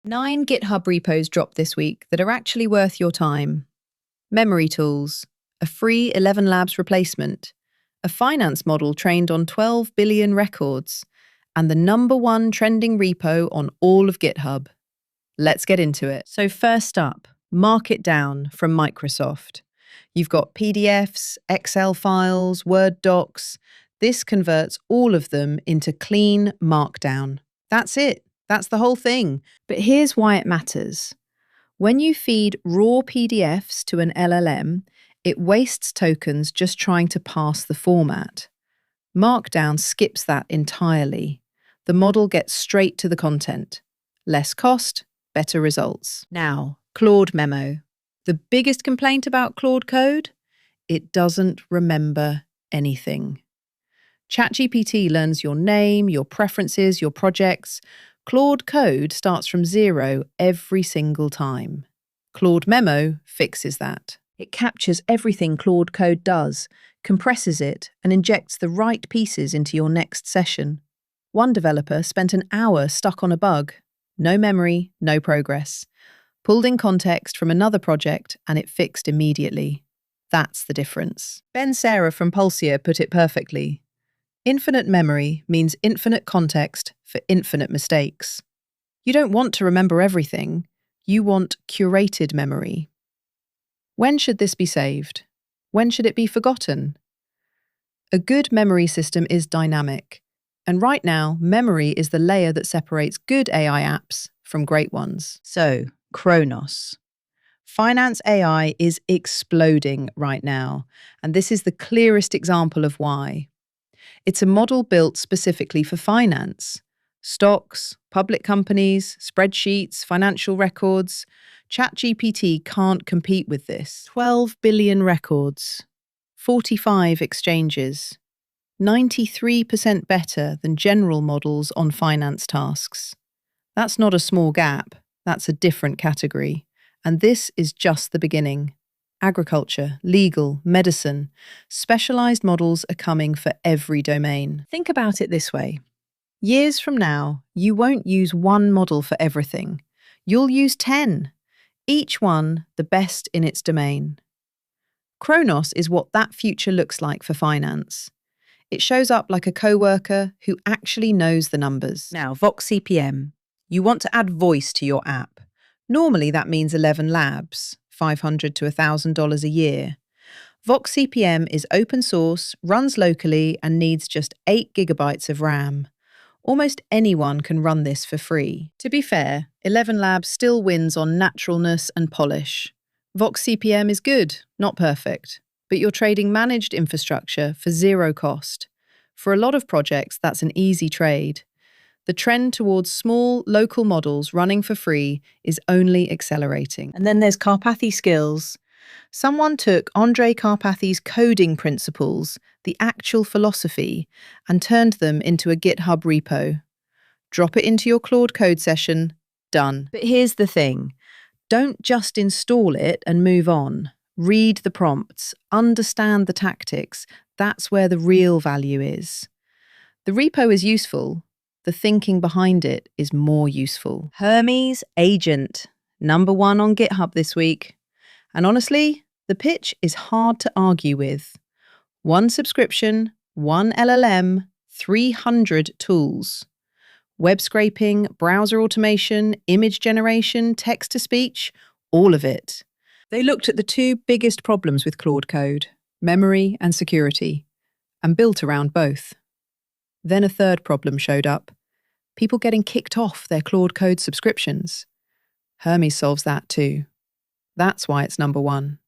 9 GitHub repos dropped this week that are actually worth your time. Memory tools, a free 11 Labs replacement, a finance model trained on 12 billion records, and the #1 trending repo on all of GitHub. Let's get into it. So first up, MarkItDown from Microsoft. You've got PDFs, Excel files, Word docs. This converts all of them into clean Markdown. That's it. That's the whole thing. But here's why it matters. When you feed raw PDFs to an LLM, it wastes tokens just trying to pass the format. Markdown skips that entirely. The model gets straight to the content. Less cost, better results. Now, Claude Memo. The biggest complaint about Claude Code? It doesn't remember anything. ChatGPT learns your name, your preferences, your projects. Claude Code starts from 0 every single time. Claude Memo fixes that. It captures everything Claude Code does, compresses it, and injects the right pieces into your next session. One developer spent an hour stuck on a bug. No memory, no progress. Pulled in context from another project, and it fixed immediately. That's the difference. Ben Sarah from Postiz put it perfectly. Infinite memory means infinite context for infinite mistakes. You don't want to remember everything. You want curated memory. When should this be saved? When should it be forgotten? A good memory system is dynamic. And right now, memory is the layer that separates good AI apps from great ones. So, Kronos. Finance AI is exploding right now, and this is the clearest example of why. It's a model built specifically for finance. Stocks, public companies, spreadsheets, financial records. ChatGPT can't compete with this. 12 billion records, 45 exchanges, 93% better than general models on finance tasks. That's not a small gap, that's a different category. And this is just the beginning. Agriculture, legal, medicine, specialized models are coming for every domain. Think about it this way. Years from now, you won't use one model for everything. You'll use 10, each one the best in its domain. Kronos is what that future looks like for finance. It shows up like a coworker who actually knows the numbers. Now, VoxCPM. You want to add voice to your app. Normally that means 11 Labs, $500 to $1,000 a year. VoxCPM is open source, runs locally, and needs just 8 gigabytes of RAM. Almost anyone can run this for free. To be fair, 11 Labs still wins on naturalness and polish. VoxCPM is good, not perfect, but you're trading managed infrastructure for zero cost. For a lot of projects, that's an easy trade. The trend towards small, local models running for free is only accelerating. And then there's Karpathy Skills. Someone took Andrei Karpathy's coding principles, the actual philosophy, and turned them into a GitHub repo. Drop it into your Claude Code session, done. But here's the thing. Don't just install it and move on. Read the prompts, understand the tactics. That's where the real value is. The repo is useful. The thinking behind it is more useful. Hermes Agent, #1 on GitHub this week. And honestly, the pitch is hard to argue with. 1 subscription, 1 LLM, 300 tools. Web scraping, browser automation, image generation, text-to-speech, all of it. They looked at the 2 biggest problems with Claude Code, memory and security, and built around both. Then a third problem showed up. People getting kicked off their Claude Code subscriptions. Hermes solves that too. That's why it's #1.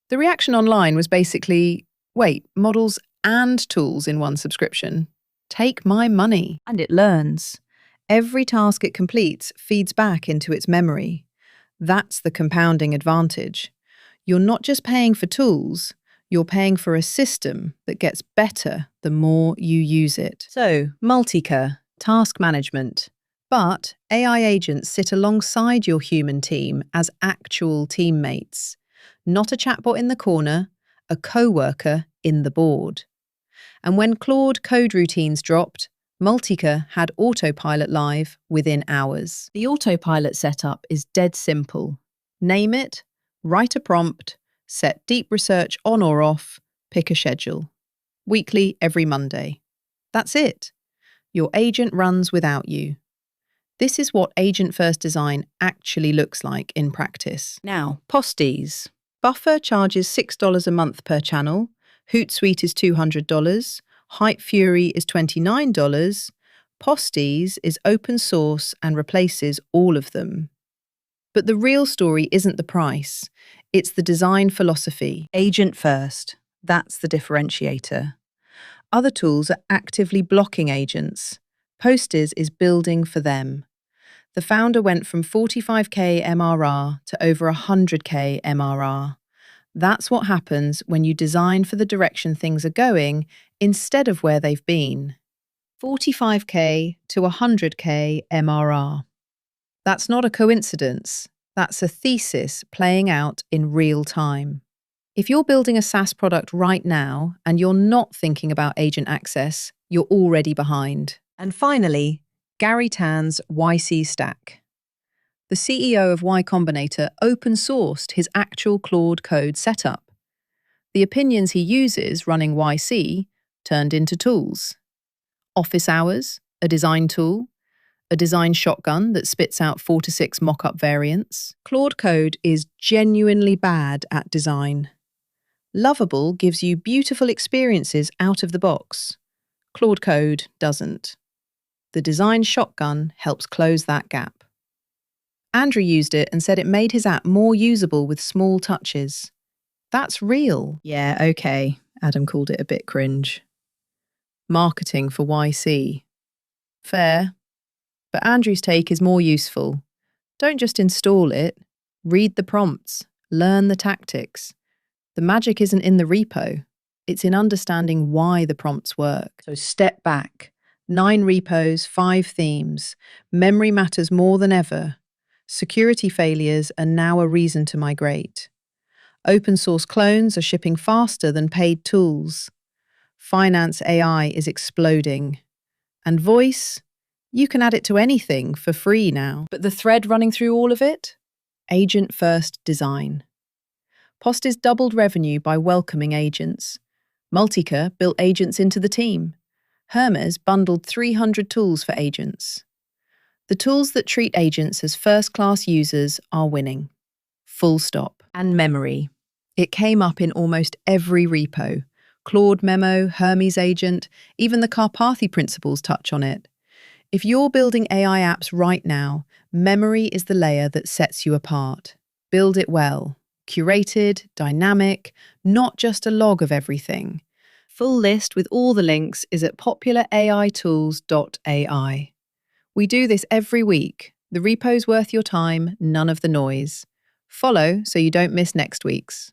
The reaction online was basically, wait, models and tools in 1 subscription? Take my money. And it learns. Every task it completes feeds back into its memory. That's the compounding advantage. You're not just paying for tools, you're paying for a system that gets better the more you use it. So, Multica. Task management. But AI agents sit alongside your human team as actual teammates, not a chatbot in the corner, a co-worker in the board. And when Claude code routines dropped, Multica had autopilot live within hours. The autopilot setup is dead simple. Name it, write a prompt, set deep research on or off, pick a schedule. Weekly every Monday. That's it. Your agent runs without you. This is what agent-first design actually looks like in practice. Now, Postiz. Buffer charges $6 a month per channel. Hootsuite is $200. Hype Fury is $29. Postiz is open source and replaces all of them. But the real story isn't the price. It's the design philosophy. Agent first. That's the differentiator. Other tools are actively blocking agents. Postiz is building for them. The founder went from 45K MRR to over 100K MRR. That's what happens when you design for the direction things are going instead of where they've been. 45K to 100K MRR. That's not a coincidence. That's a thesis playing out in real time. If you're building a SaaS product right now and you're not thinking about agent access, you're already behind. And finally, Gary Tan's YC stack. The CEO of Y Combinator open-sourced his actual Claude code setup. The opinions he uses running YC turned into tools. Office Hours, a design tool. A design shotgun that spits out 4 to 6 mock-up variants. Claude Code is genuinely bad at design. Lovable gives you beautiful experiences out of the box. Claude Code doesn't. The design shotgun helps close that gap. Andrew used it and said it made his app more usable with small touches. That's real. Yeah, okay. Adam called it a bit cringe. Marketing for YC. Fair. But Andrew's take is more useful. Don't just install it. Read the prompts. Learn the tactics. The magic isn't in the repo. It's in understanding why the prompts work. So step back. 9 repos, 5 themes. Memory matters more than ever. Security failures are now a reason to migrate. Open source clones are shipping faster than paid tools. Finance AI is exploding. And voice? You can add it to anything for free now. But the thread running through all of it? Agent-first design. Postiz doubled revenue by welcoming agents. Multica built agents into the team. Hermes bundled 300 tools for agents. The tools that treat agents as first-class users are winning. Full stop. And memory. It came up in almost every repo. Claude Memo, Hermes Agent, even the Karpathy principles touch on it. If you're building AI apps right now, memory is the layer that sets you apart. Build it well. Curated, dynamic, not just a log of everything. Full list with all the links is at popularaitools.ai. We do this every week. The repo's worth your time, none of the noise. Follow so you don't miss next week's.